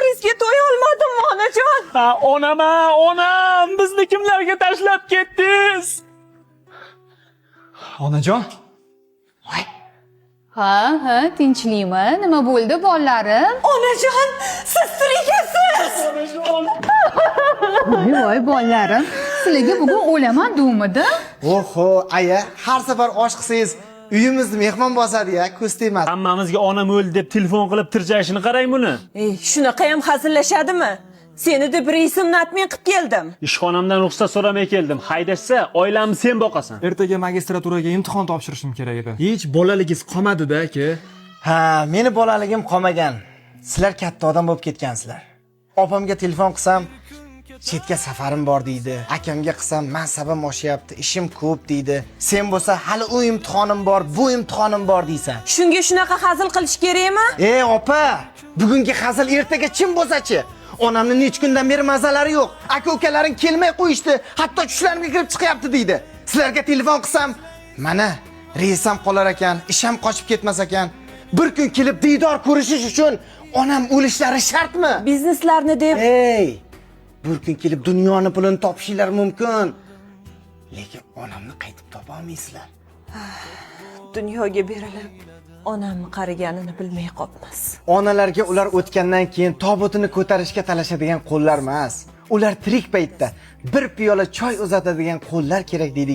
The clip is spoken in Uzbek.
to'yingizga to'y olmadim onajon. Ha, onam, bizni kimlarga tashlab ketdingiz? Onajon, Ha, tinchlikmi? Nima bo'ldi, bolalarim? Onajon, siz tirikasiz. Voy, bolalarim, sizlarga bugun o'laman degmidi? Oho, aya, har safar osh qilsangiz uyimizni mehmon bosadi-ya, ko'z tegmas. Hammamizga onam o'ldi deb telefon qilib tirjashini qarang buni. Shunaqa ham hazillashadimi? Seni deb reysimni atmay qilib keldim. Ishxonamdan ruxsat so'ramay keldim. Haydashsa, oilamni sen boqasan. ertaga magistraturaga imtihon topshirishim kerak edi. Hech bolaligingiz qolmadi-da, aka. Ha, meni bolaligim qolmagan. Sizlar katta odam bo'lib ketgansizlar. Opamga telefon qilsam, chetga safarim bor deydi. Akamga qilsam, mansabim oshyapti, ishim ko'p deydi. Sen bo'lsa, hali u imtihonim bor, bu imtihonim bor deysan. Shunga shunaqa hazil qilish kerakmi? Ey opa, bugungi hazil ertaga kim bo'lsa-chi? Onamni nech kundan beri mazalari yo'q. Aka-ukalaring kelmay qo'yishdi, hatto tushlarimga kirib chiqyapti deydi. Sizlarga telefon qilsam, mana reysam qolar ekan, isham qochib ketmas ekan. Bir kun kelib diydor ko'rishish uchun onam o'lishlari shartmi? Bizneslarni deb Ey, bir kun kelib dunyoni pulini topishinglar mumkin. Lekin onamni qaytib topa olmaysizlar. dunyoga berilib onamni qariganini bilmay qopmiz. Onalarga ular o'tgandan keyin tobutini ko'tarishga talashadigan qo'llar emas. Ular tirik paytda bir piyola choy uzatadigan qo'llar kerak deydi.